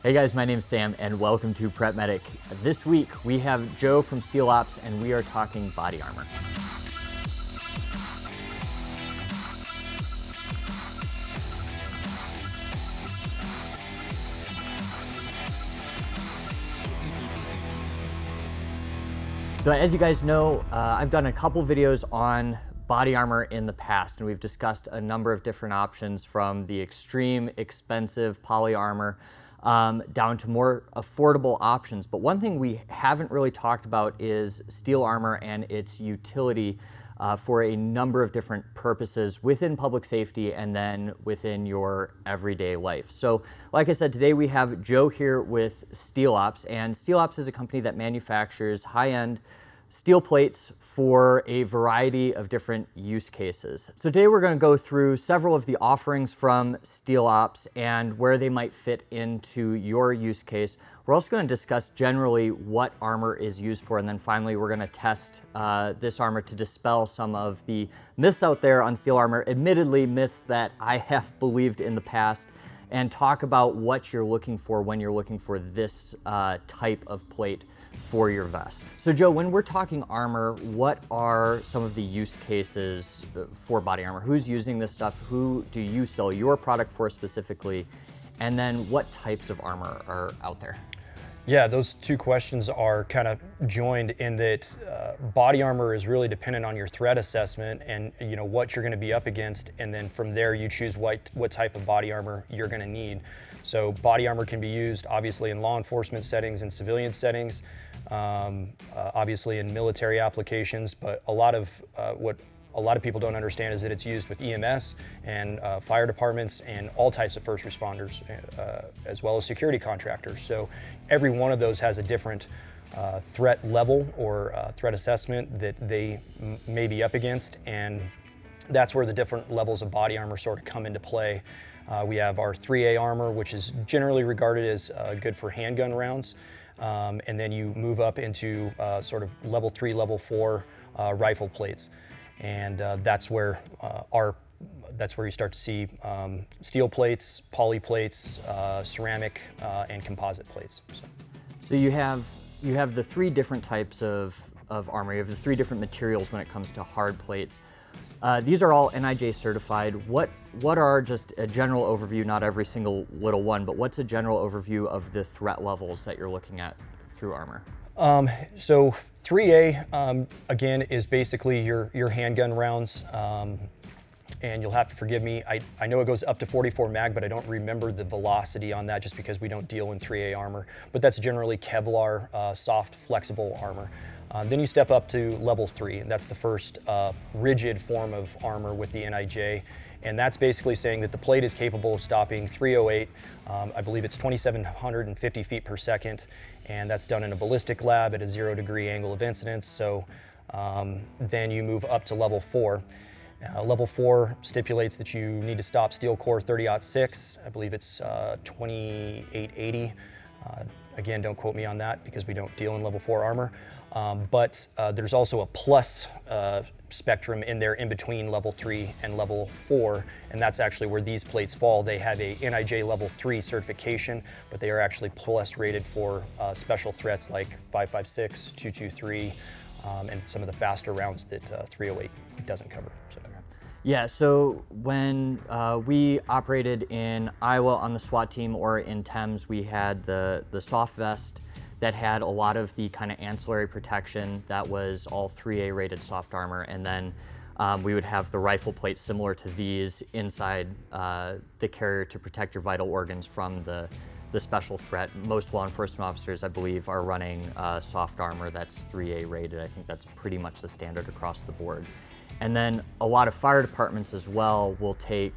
Hey guys, my name's Sam and welcome to PrepMedic. This week we have Joe from SteelOps and we are talking body armor. So as you guys know, I've done a couple videos on body armor in the past and we've discussed a number of different options from the extreme expensive poly armor down to more affordable options. But one thing we haven't really talked about is steel armor and its utility for a number of different purposes within public safety and then within your everyday life. So like I said, today we have Joe here with SteelOps, and SteelOps is a company that manufactures high-end steel plates for a variety of different use cases. So today we're going to go through several of the offerings from SteelOps and where they might fit into your use case. We're also going to discuss generally what armor is used for, and then finally we're going to test this armor to dispel some of the myths out there on steel armor, admittedly myths that I have believed in the past, and talk about what you're looking for when you're looking for this type of plate for your vest. So Joe, when we're talking armor, what are some of the use cases for body armor? Who's using this stuff? Who do you sell your product for specifically? And then what types of armor are out there? Yeah, those two questions are kind of joined in that body armor is really dependent on your threat assessment and what you're going to be up against, and then from there you choose what type of body armor you're going to need. So body armor can be used obviously in law enforcement settings and civilian settings, obviously in military applications, but what a lot of people don't understand is that it's used with EMS and fire departments and all types of first responders, as well as security contractors. So every one of those has a different threat level or threat assessment that they may be up against, and that's where the different levels of body armor sort of come into play. We have our 3A armor, which is generally regarded as good for handgun rounds, and then you move up into sort of level 3, level 4 rifle plates. And that's where you start to see steel plates, poly plates, ceramic, and composite plates. So you have the three different types of armor. You have the three different materials when it comes to hard plates. These are all NIJ certified. What are, just a general overview, not every single little one, but what's a general overview of the threat levels that you're looking at through armor? So 3A, again, is basically your handgun rounds, and you'll have to forgive me. I know it goes up to 44 mag, but I don't remember the velocity on that just because we don't deal in 3A armor, but that's generally Kevlar, soft, flexible armor. Then you step up to level 3, and that's the first rigid form of armor with the NIJ. And that's basically saying that the plate is capable of stopping 308, I believe it's 2,750 feet per second, and that's done in a ballistic lab at a 0-degree angle of incidence. So then you move up to level 4. Level 4 stipulates that you need to stop steel core 30-06, I believe it's 2880. Again, don't quote me on that because we don't deal in level 4 armor. But there's also a plus spectrum in there in between level 3 and level 4, and that's actually where these plates fall. They have a NIJ level 3 certification, but they are actually plus rated for special threats like 5.56, 223, and some of the faster rounds that 308 doesn't cover. So. Yeah, so when we operated in Iowa on the SWAT team or in Thames, we had the soft vest that had a lot of the kind of ancillary protection that was all 3A rated soft armor, and then we would have the rifle plate similar to these inside the carrier to protect your vital organs from the special threat. Most law enforcement officers, I believe, are running soft armor that's 3A rated. I think that's pretty much the standard across the board. And then a lot of fire departments as well will take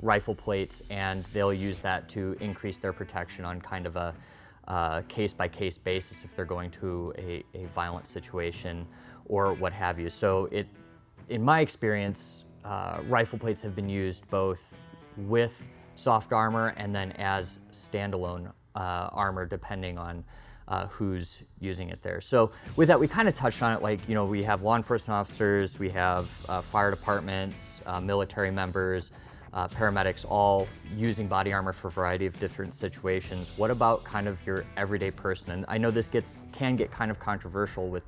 rifle plates and they'll use that to increase their protection on kind of a case-by-case basis if they're going to a violent situation or what have you. So in my experience, rifle plates have been used both with soft armor and then as standalone armor depending on who's using it there. So with that, we kind of touched on it, like, we have law enforcement officers, we have fire departments, military members, paramedics all using body armor for a variety of different situations. What about kind of your everyday person? And I know this can get kind of controversial with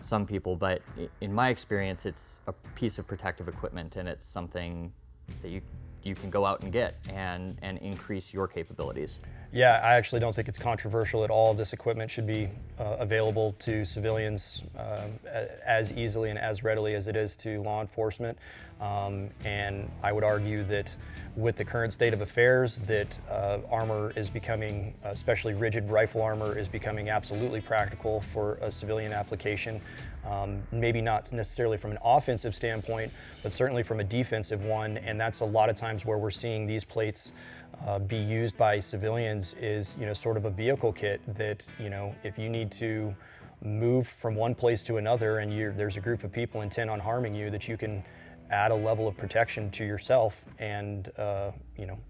some people, but in my experience, it's a piece of protective equipment, and it's something that you can go out and get and increase your capabilities. Yeah, I actually don't think it's controversial at all. This equipment should be available to civilians as easily and as readily as it is to law enforcement. And I would argue that with the current state of affairs, that armor is becoming, especially rigid rifle armor, is becoming absolutely practical for a civilian application. Maybe not necessarily from an offensive standpoint, but certainly from a defensive one. And that's a lot of times where we're seeing these plates be used by civilians is, sort of a vehicle kit that, if you need to move from one place to another and there's a group of people intent on harming you, that you can add a level of protection to yourself and,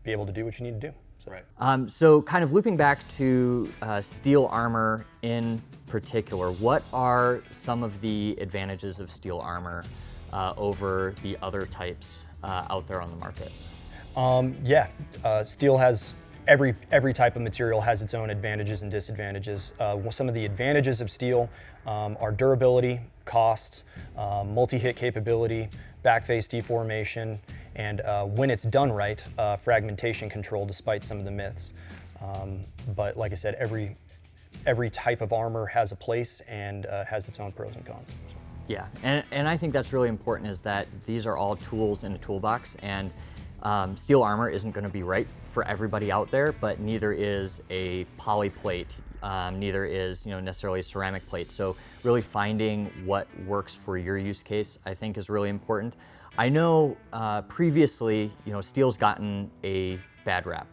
be able to do what you need to do. So. Right. So kind of looping back to steel armor in particular, what are some of the advantages of steel armor over the other types out there on the market? Steel has, every type of material has its own advantages and disadvantages. Some of the advantages of steel are durability, cost, multi-hit capability, backface deformation, and when it's done right, fragmentation control, despite some of the myths. But like I said, every type of armor has a place and has its own pros and cons. Yeah, and I think that's really important, is that these are all tools in a toolbox, and steel armor isn't going to be right for everybody out there, but neither is a poly plate, neither is necessarily a ceramic plate. So really finding what works for your use case, I think, is really important. I know previously, steel's gotten a bad rap.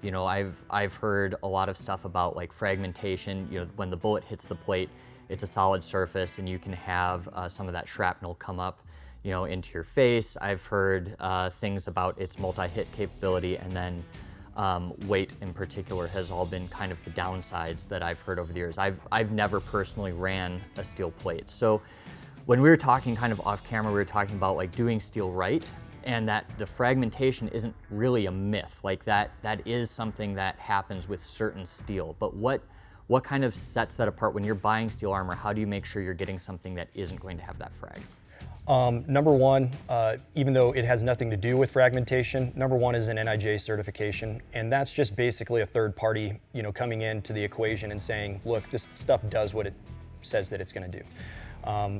I've heard a lot of stuff about like fragmentation. When the bullet hits the plate, it's a solid surface, and you can have some of that shrapnel come up into your face. I've heard things about its multi-hit capability, and then weight in particular has all been kind of the downsides that I've heard over the years. I've never personally ran a steel plate. So when we were talking kind of off camera, we were talking about like doing steel right, and that the fragmentation isn't really a myth. Like that is something that happens with certain steel. But what kind of sets that apart when you're buying steel armor? How do you make sure you're getting something that isn't going to have that frag? Number one, even though it has nothing to do with fragmentation, number one is an NIJ certification, and that's just basically a third party, coming into the equation and saying, look, this stuff does what it says that it's going to do.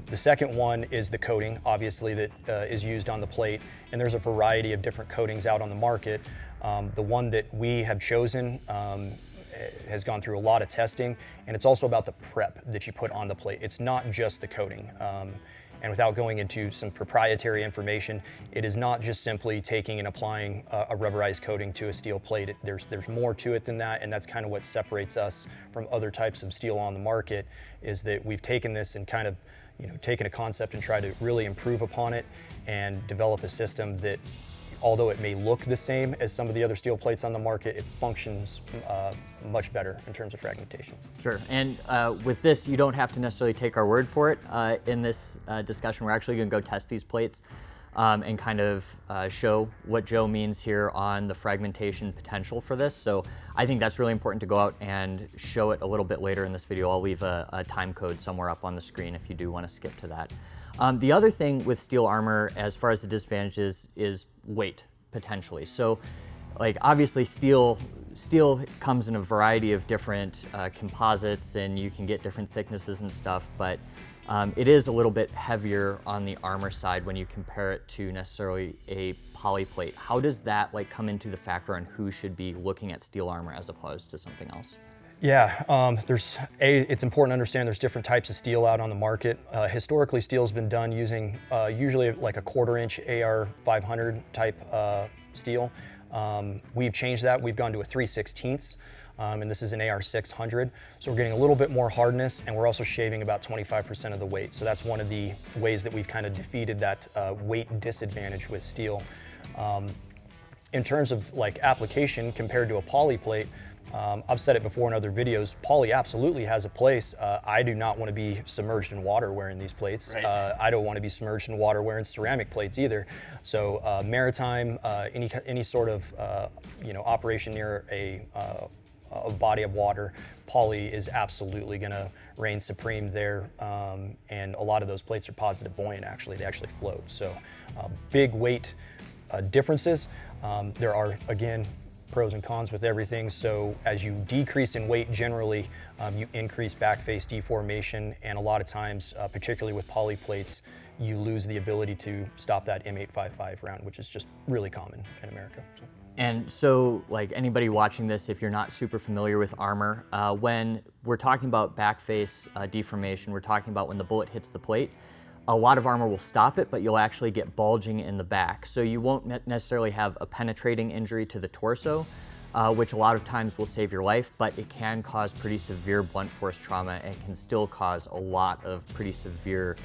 The second one is the coating, obviously, that is used on the plate, and there's a variety of different coatings out on the market. The one that we have chosen has gone through a lot of testing, and it's also about the prep that you put on the plate. It's not just the coating. And without going into some proprietary information, it is not just simply taking and applying a rubberized coating to a steel plate. There's more to it than that, and that's kind of what separates us from other types of steel on the market, is that we've taken this and kind of taken a concept and tried to really improve upon it and develop a system that, although it may look the same as some of the other steel plates on the market, it functions much better in terms of fragmentation. Sure, and with this, you don't have to necessarily take our word for it. In this discussion, we're actually going to go test these plates and kind of show what Joe means here on the fragmentation potential for this. So I think that's really important to go out and show it a little bit later in this video. I'll leave a time code somewhere up on the screen if you do want to skip to that. The other thing with steel armor, as far as the disadvantages, is weight, potentially. So, like, obviously steel comes in a variety of different composites, and you can get different thicknesses and stuff, but it is a little bit heavier on the armor side when you compare it to necessarily a poly plate. How does that come into the factor on who should be looking at steel armor as opposed to something else? Yeah, it's important to understand there's different types of steel out on the market. Historically, steel's been done using usually like a 1/4 inch AR 500 type steel. We've changed that. We've gone to a 3/16, and this is an AR 600. So we're getting a little bit more hardness, and we're also shaving about 25% of the weight. So that's one of the ways that we've kind of defeated that weight disadvantage with steel. In terms of application compared to a poly plate, I've said it before in other videos, poly absolutely has a place. I do not want to be submerged in water wearing these plates. Right. I don't want to be submerged in water wearing ceramic plates either. So maritime, any sort of operation near a body of water, poly is absolutely going to reign supreme there. And a lot of those plates are positive buoyant, actually. They actually float. So big weight differences. There are, again, pros and cons with everything. So as you decrease in weight, generally, you increase back face deformation. And a lot of times, particularly with poly plates, you lose the ability to stop that M855 round, which is just really common in America. So. And so, like anybody watching this, if you're not super familiar with armor, when we're talking about back face deformation, we're talking about when the bullet hits the plate. A lot of armor will stop it, but you'll actually get bulging in the back. So you won't necessarily have a penetrating injury to the torso, which a lot of times will save your life, but it can cause pretty severe blunt force trauma and can still cause a lot of pretty severe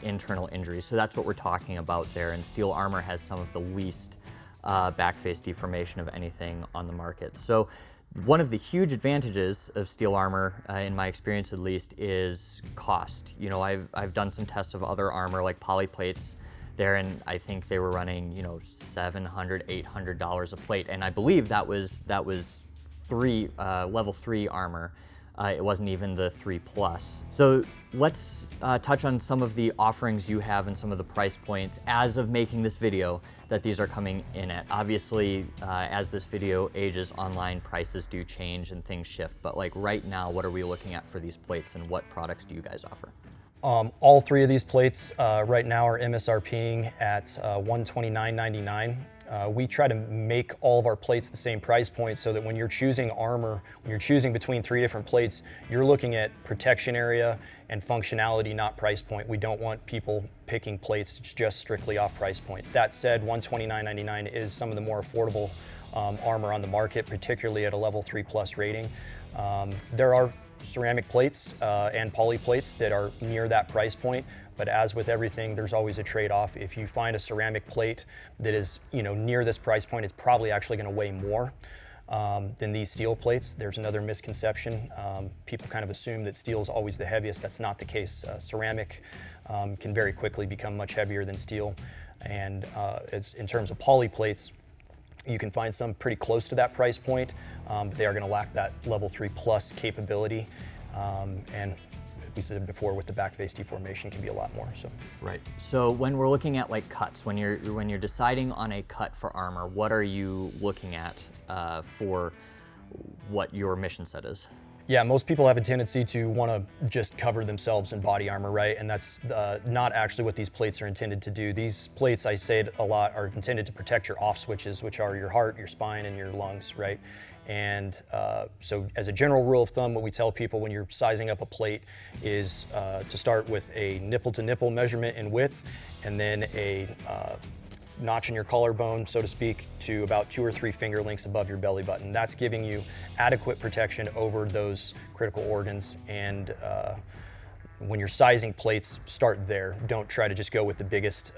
internal injuries. So that's what we're talking about there. And steel armor has some of the least back face deformation of anything on the market. So one of the huge advantages of steel armor, in my experience at least, is cost. You know, I've done some tests of other armor like poly plates there, and I think they were running, you know, $700, $800 a plate, and I believe that was level 3 armor. It wasn't even the 3+. So let's touch on some of the offerings you have and some of the price points as of making this video that these are coming in at. Obviously, as this video ages online, prices do change and things shift, but like right now, what are we looking at for these plates and what products do you guys offer? All three of these plates right now are MSRPing at $129.99. We try to make all of our plates the same price point so that when you're choosing armor, when you're choosing between 3 different plates, you're looking at protection area and functionality, not price point. We don't want people picking plates just strictly off price point. That said, $129.99 is some of the more affordable armor on the market, particularly at a level 3+ rating. There are ceramic plates and poly plates that are near that price point, but as with everything, there's always a trade-off. If you find a ceramic plate that is, you know, near this price point, it's probably actually going to weigh more than these steel plates. There's another misconception. People kind of assume that steel is always the heaviest. That's not the case. Ceramic can very quickly become much heavier than steel. And in terms of poly plates, you can find some pretty close to that price point, but they are going to lack that level 3+ capability. And we said before, with the back face deformation can be a lot more. So right. So when we're looking at like cuts, when you're deciding on a cut for armor, what are you looking at for what your mission set is? Yeah, most people have a tendency to want to just cover themselves in body armor, right? And that's not actually what these plates are intended to do. These plates, I say it a lot, are intended to protect your off switches, which are your heart, your spine, and your lungs, right? And so as a general rule of thumb, what we tell people when you're sizing up a plate is to start with a nipple-to-nipple measurement in width, and then a notch in your collarbone, so to speak, to about 2 or 3 finger lengths above your belly button. That's giving you adequate protection over those critical organs. And when you're sizing plates, start there. Don't try to just go with the biggest,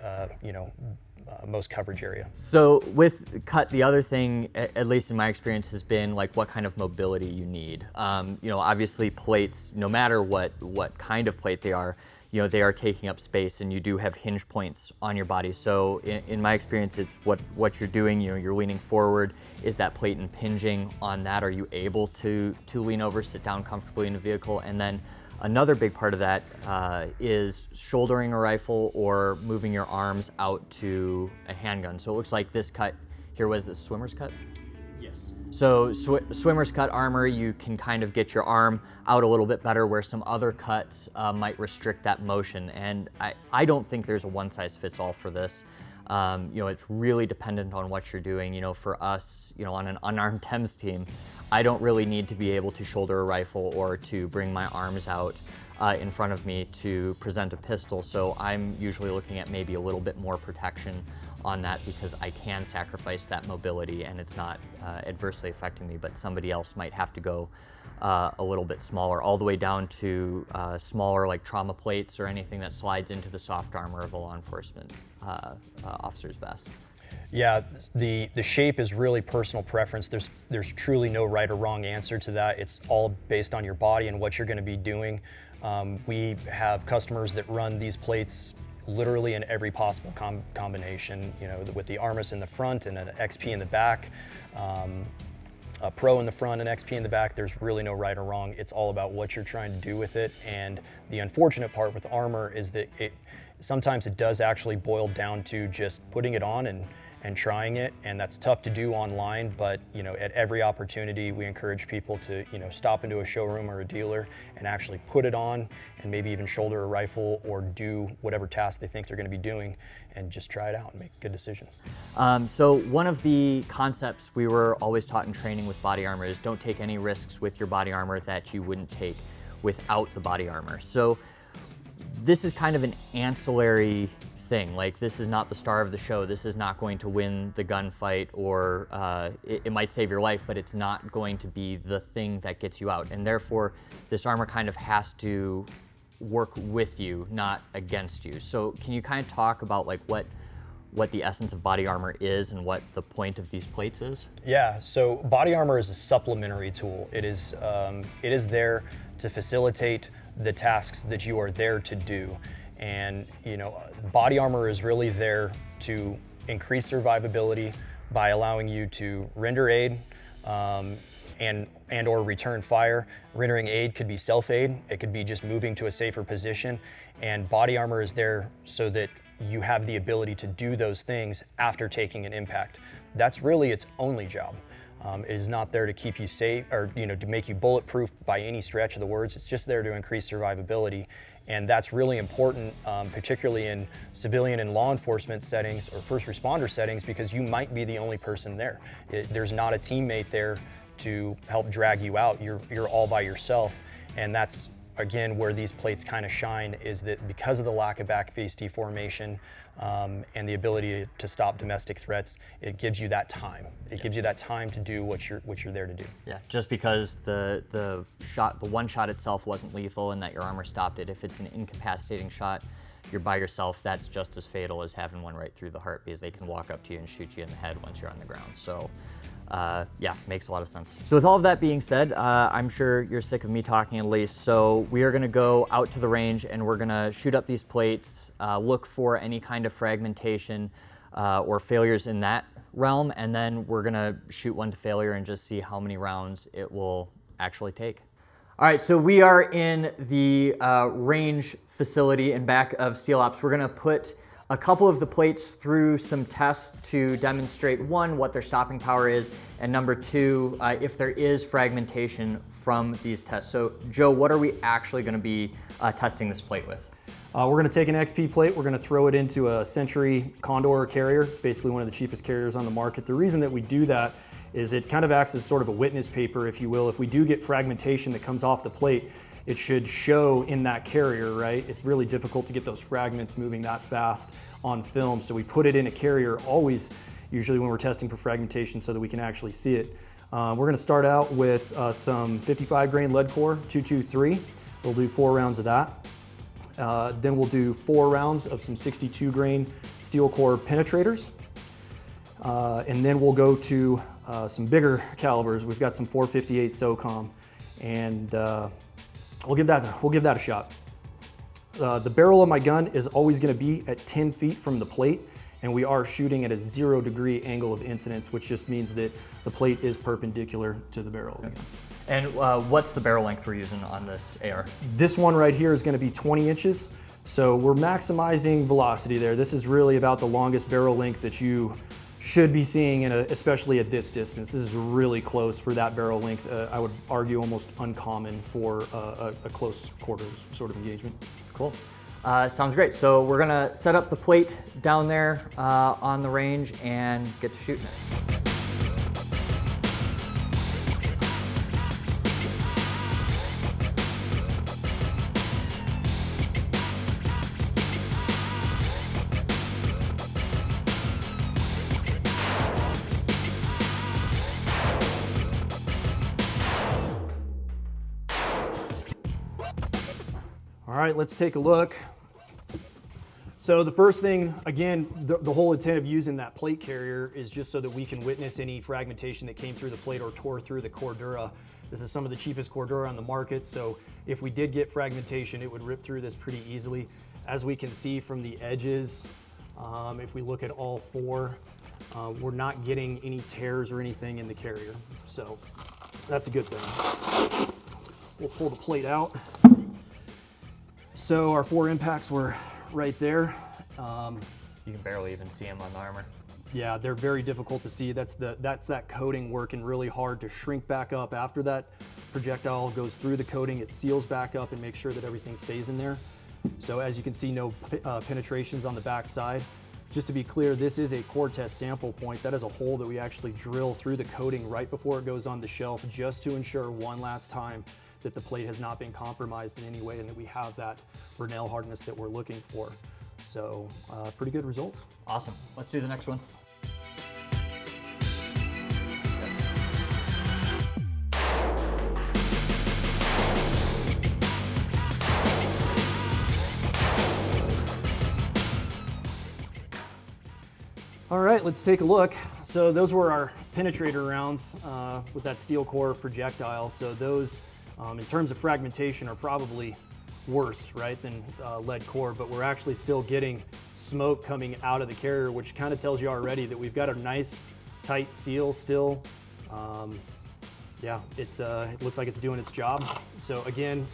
most coverage area. So with cut, the other thing, at least in my experience, has been like what kind of mobility you need. Obviously plates, no matter what kind of plate they are, they are taking up space, and you do have hinge points on your body. So in my experience, it's what you're doing, you're leaning forward. Is that plate impinging on that? Are you able to lean over, sit down comfortably in a vehicle? And then another big part of that is shouldering a rifle or moving your arms out to a handgun. So it looks like this cut here was the swimmer's cut? Yes. So swimmer's cut armor, you can kind of get your arm out a little bit better, where some other cuts might restrict that motion. And I don't think there's a one-size-fits-all for this. It's really dependent on what you're doing. For us, on an unarmed Thames team, I don't really need to be able to shoulder a rifle or to bring my arms out in front of me to present a pistol. So I'm usually looking at maybe a little bit more protection on that, because I can sacrifice that mobility and it's not adversely affecting me, but somebody else might have to go a little bit smaller, all the way down to smaller like trauma plates or anything that slides into the soft armor of a law enforcement officer's vest. Yeah, the shape is really personal preference. There's truly no right or wrong answer to that. It's all based on your body and what you're going to be doing. We have customers that run these plates literally in every possible combination, you know, with the Armis in the front and an XP in the back, a Pro in the front and XP in the back. There's really no right or wrong. It's all about what you're trying to do with it. And the unfortunate part with armor is that sometimes it does actually boil down to just putting it on and trying it, and that's tough to do online. But you know, at every opportunity, we encourage people to, you know, stop into a showroom or a dealer and actually put it on, and maybe even shoulder a rifle or do whatever task they think they're going to be doing, and just try it out and make a good decision. So one of the concepts we were always taught in training with body armor is don't take any risks with your body armor that you wouldn't take without the body armor. So this is kind of an ancillary thing. Like, this is not the star of the show. This is not going to win the gunfight, or it might save your life, but it's not going to be the thing that gets you out. And therefore, this armor kind of has to work with you, not against you. So can you kind of talk about like what the essence of body armor is and what the point of these plates is? Yeah, so body armor is a supplementary tool. It is there to facilitate the tasks that you are there to do. And you know, body armor is really there to increase survivability by allowing you to render aid and or return fire. Rendering aid could be self-aid, it could be just moving to a safer position, and body armor is there so that you have the ability to do those things after taking an impact. That's really its only job. It is not there to keep you safe, or you know, to make you bulletproof by any stretch of the words. It's just there to increase survivability. And that's really important, particularly in civilian and law enforcement settings or first responder settings, because you might be the only person there. There's not a teammate there to help drag you out. You're all by yourself. And that's, again, where these plates kind of shine, is that because of the lack of back face deformation and the ability to stop domestic threats, it gives you that time. It gives you that time to do what you're there to do. Yeah, just because the one shot itself wasn't lethal and that your armor stopped it, if it's an incapacitating shot, you're by yourself, that's just as fatal as having one right through the heart, because they can walk up to you and shoot you in the head once you're on the ground. So yeah, makes a lot of sense. So with all of that being said, I'm sure you're sick of me talking at least. So we are gonna go out to the range and we're gonna shoot up these plates, look for any kind of fragmentation or failures in that realm, and then we're gonna shoot one to failure and just see how many rounds it will actually take. All right, so we are in the range facility in back of SteelOps. We're gonna put a couple of the plates through some tests to demonstrate, one, what their stopping power is, and number two, if there is fragmentation from these tests. So Joe, what are we actually gonna be testing this plate with? We're gonna take an XP plate, we're gonna throw it into a Century Condor carrier. It's basically one of the cheapest carriers on the market. The reason that we do that is it kind of acts as sort of a witness paper, if you will. If we do get fragmentation that comes off the plate, it should show in that carrier, right? It's really difficult to get those fragments moving that fast on film. So we put it in a carrier always, usually when we're testing for fragmentation, so that we can actually see it. We're gonna start out with some 55 grain lead core, 223. We'll do 4 rounds of that. Then we'll do 4 rounds of some 62 grain steel core penetrators. And then we'll go to some bigger calibers. We've got some 458 SOCOM, and we'll give that a shot. The barrel of my gun is always going to be at 10 feet from the plate, and we are shooting at a 0 degree angle of incidence, which just means that the plate is perpendicular to the barrel of the gun. And what's the barrel length we're using on this AR? This one right here is going to be 20 inches, so we're maximizing velocity there. This is really about the longest barrel length that you should be seeing, especially at this distance. This is really close for that barrel length. I would argue almost uncommon for a close quarters sort of engagement. Cool. Sounds great. So we're gonna set up the plate down there on the range and get to shooting it. All right, let's take a look. So the first thing, again, the whole intent of using that plate carrier is just so that we can witness any fragmentation that came through the plate or tore through the cordura. This is some of the cheapest cordura on the market, so if we did get fragmentation, it would rip through this pretty easily. As we can see from the edges, if we look at all four, we're not getting any tears or anything in the carrier, so that's a good thing. We'll pull the plate out. So our 4 impacts were right there. You can barely even see them on the armor. Yeah, they're very difficult to see. That's that coating working really hard to shrink back up after that projectile goes through the coating. It seals back up and makes sure that everything stays in there. So as you can see, no penetrations on the back side. Just to be clear, this is a core test sample point. That is a hole that we actually drill through the coating right before it goes on the shelf, just to ensure one last time that the plate has not been compromised in any way and that we have that Vernel hardness that we're looking for. So pretty good results. Awesome. Let's do the next one. All right, let's take a look. So those were our penetrator rounds with that steel core projectile. So those, in terms of fragmentation, are probably worse, right, than lead core, but we're actually still getting smoke coming out of the carrier, which kind of tells you already that we've got a nice tight seal still. Yeah, it looks like it's doing its job. So again,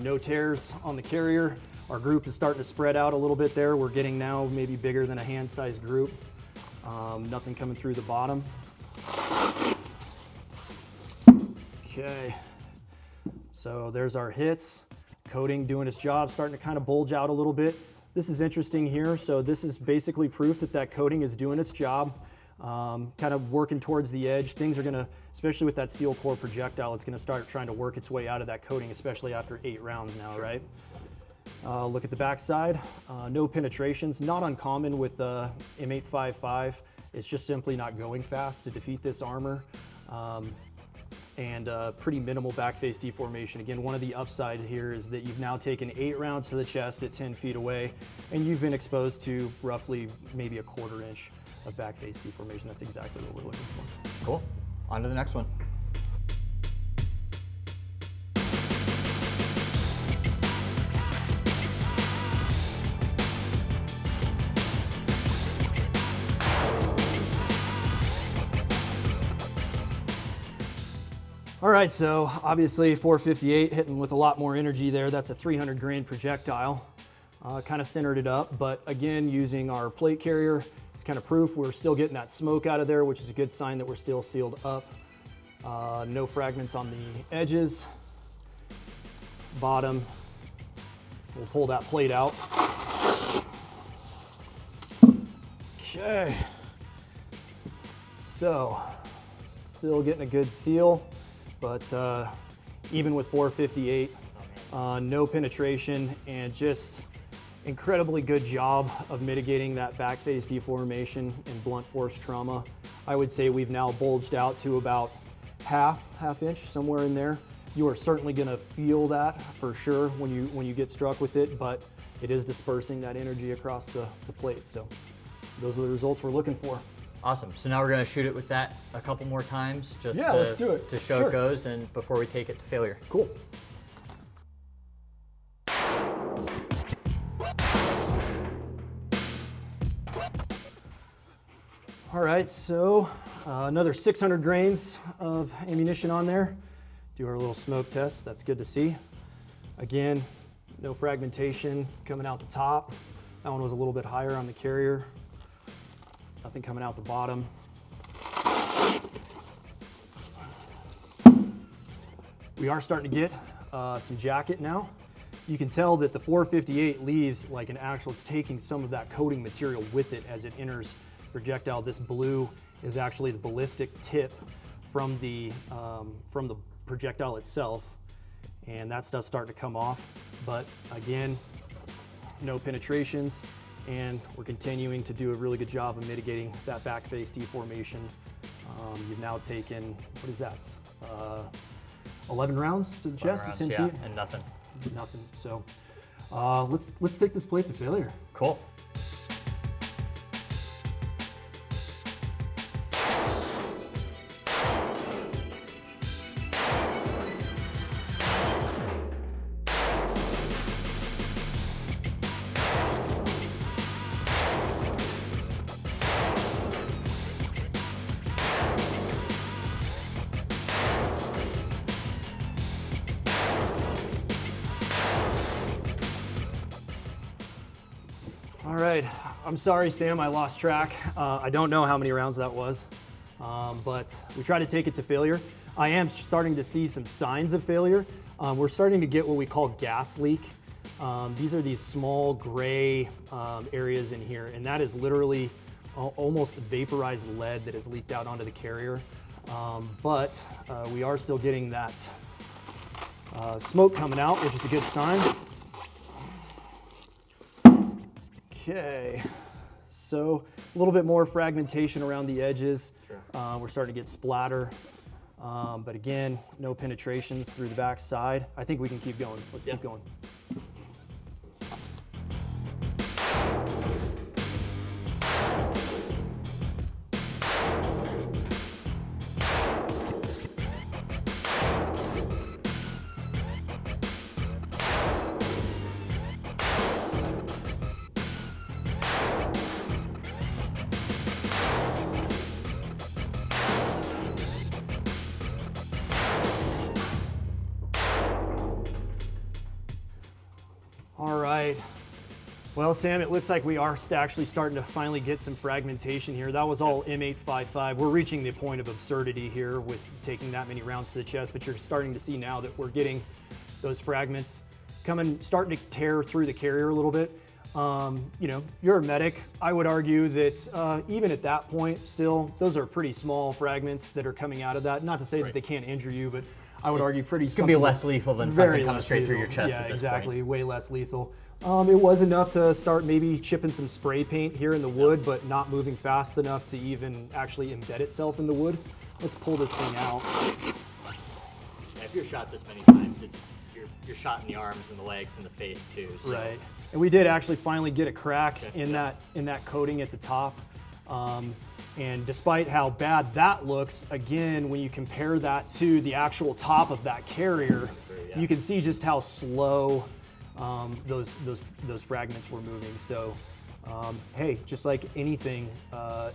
no tears on the carrier. Our group is starting to spread out a little bit there. We're getting now maybe bigger than a hand-sized group. Nothing coming through the bottom. Okay, so there's our hits. Coating doing its job, starting to kind of bulge out a little bit. This is interesting here. So this is basically proof that that coating is doing its job, kind of working towards the edge. Things are gonna, especially with that steel core projectile, it's gonna start trying to work its way out of that coating, especially after 8 rounds now, right? Look at the back side, no penetrations, not uncommon with the M855. It's just simply not going fast to defeat this armor. And pretty minimal back face deformation. Again, one of the upside here is that you've now taken 8 rounds to the chest at 10 feet away, and you've been exposed to roughly maybe a 1/4 inch of back face deformation. That's exactly what we're looking for. Cool. On to the next one. All right, so obviously 458 hitting with a lot more energy there. That's a 300 grain projectile. Kind of centered it up, but again, using our plate carrier, it's kind of proof we're still getting that smoke out of there, which is a good sign that we're still sealed up. No fragments on the edges. Bottom, we'll pull that plate out. Okay, so still getting a good seal. But even with 458, no penetration, and just incredibly good job of mitigating that back face deformation and blunt force trauma. I would say we've now bulged out to about half inch, somewhere in there. You are certainly gonna feel that for sure when you get struck with it, but it is dispersing that energy across the plate. So those are the results we're looking for. Awesome. So now we're going to shoot it with that a couple more times just let's do it. to show Sure. it goes and before we take it to failure. Cool. All right, so another 600 grains of ammunition on there. Do our little smoke test. That's good to see. Again, no fragmentation coming out the top. That one was a little bit higher on the carrier. Nothing coming out the bottom. We are starting to get some jacket now. You can tell that the 458 leaves like an actual, it's taking some of that coating material with it as it enters projectile. This blue is actually the ballistic tip from the projectile itself, and that stuff's starting to come off. But again, no penetrations. And we're continuing to do a really good job of mitigating that back face deformation. You've now taken, what is that? 11 rounds to the chest at 10 yeah, feet? and nothing. Nothing. So Let's take this plate to failure. Cool. All right, I'm sorry, Sam, I lost track. I don't know how many rounds that was, but we tried to take it to failure. I am starting to see some signs of failure. We're starting to get what we call gas leak. These are these small gray areas in here, and that is literally almost vaporized lead that has leaked out onto the carrier. But we are still getting that smoke coming out, which is a good sign. Okay, so a little bit more fragmentation around the edges. Sure. We're starting to get splatter, but again, no penetrations through the back side. I think we can keep going. Let's keep going. All right. Well, Sam, it looks like we are actually starting to finally get some fragmentation here. That was all M855. We're reaching the point of absurdity here with taking that many rounds to the chest, but you're starting to see now that we're getting those fragments starting to tear through the carrier a little bit. You know, you're a medic. I would argue that even at that point, still, those are pretty small fragments that are coming out of that. Not to say that they can't injure you, but I would argue pretty. Could be less lethal than something coming straight through your chest. Yeah, at this exactly. point. Way less lethal. It was enough to start maybe chipping some spray paint here in the wood, but not moving fast enough to even actually embed itself in the wood. Let's pull this thing out. Yeah, if you're shot this many times, you're shot in the arms and the legs and the face too. So. Right. And we did actually finally get a crack in that coating at the top. And despite how bad that looks, again, when you compare that to the actual top of that carrier, you can see just how slow those fragments were moving. So, hey, just like anything,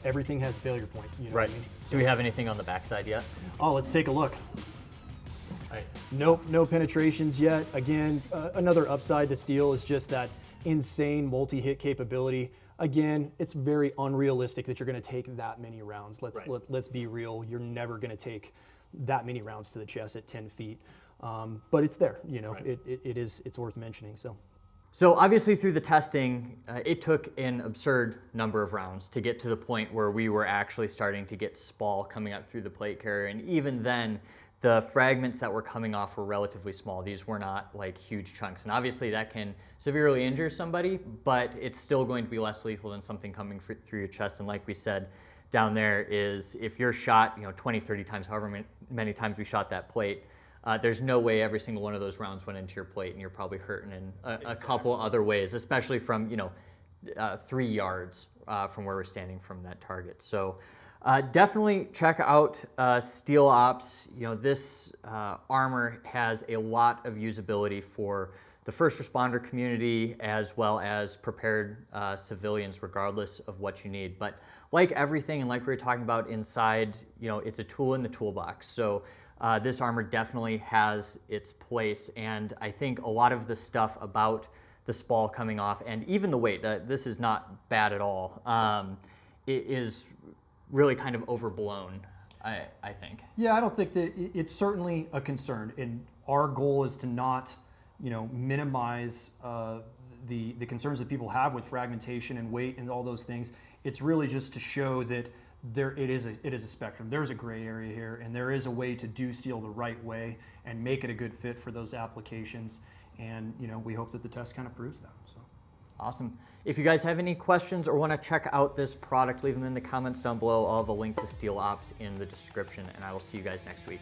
everything has a failure point. You know what I mean? So, do we have anything on the backside yet? Oh, let's take a look. Right. Nope, no penetrations yet. Again, another upside to steel is just that insane multi-hit capability. Again, it's very unrealistic that you're going to take that many rounds. Let's be real. You're never going to take that many rounds to the chest at 10 feet. But it's there. You know, it's worth mentioning. So obviously through the testing, it took an absurd number of rounds to get to the point where we were actually starting to get spall coming up through the plate carrier. And even then, the fragments that were coming off were relatively small. These were not like huge chunks. And obviously that can severely injure somebody, but it's still going to be less lethal than something coming through your chest. And like we said, down there is if you're shot, 20, 30 times, however many times we shot that plate, there's no way every single one of those rounds went into your plate, and you're probably hurting in a couple other ways, especially from 3 yards from where we're standing from that target. So definitely check out SteelOps. This armor has a lot of usability for the first responder community as well as prepared civilians, regardless of what you need. But like everything, and like we were talking about inside, it's a tool in the toolbox. So this armor definitely has its place, and I think a lot of the stuff about the spall coming off and even the weight, this is not bad at all, it is really kind of overblown, I think. Yeah, I don't think that it's certainly a concern, and our goal is to not, minimize the concerns that people have with fragmentation and weight and all those things. It's really just to show that it is a spectrum. There's a gray area here, and there is a way to do steel the right way and make it a good fit for those applications. And we hope that the test kind of proves that. So. Awesome. If you guys have any questions or want to check out this product, leave them in the comments down below. I'll have a link to SteelOps in the description, and I will see you guys next week.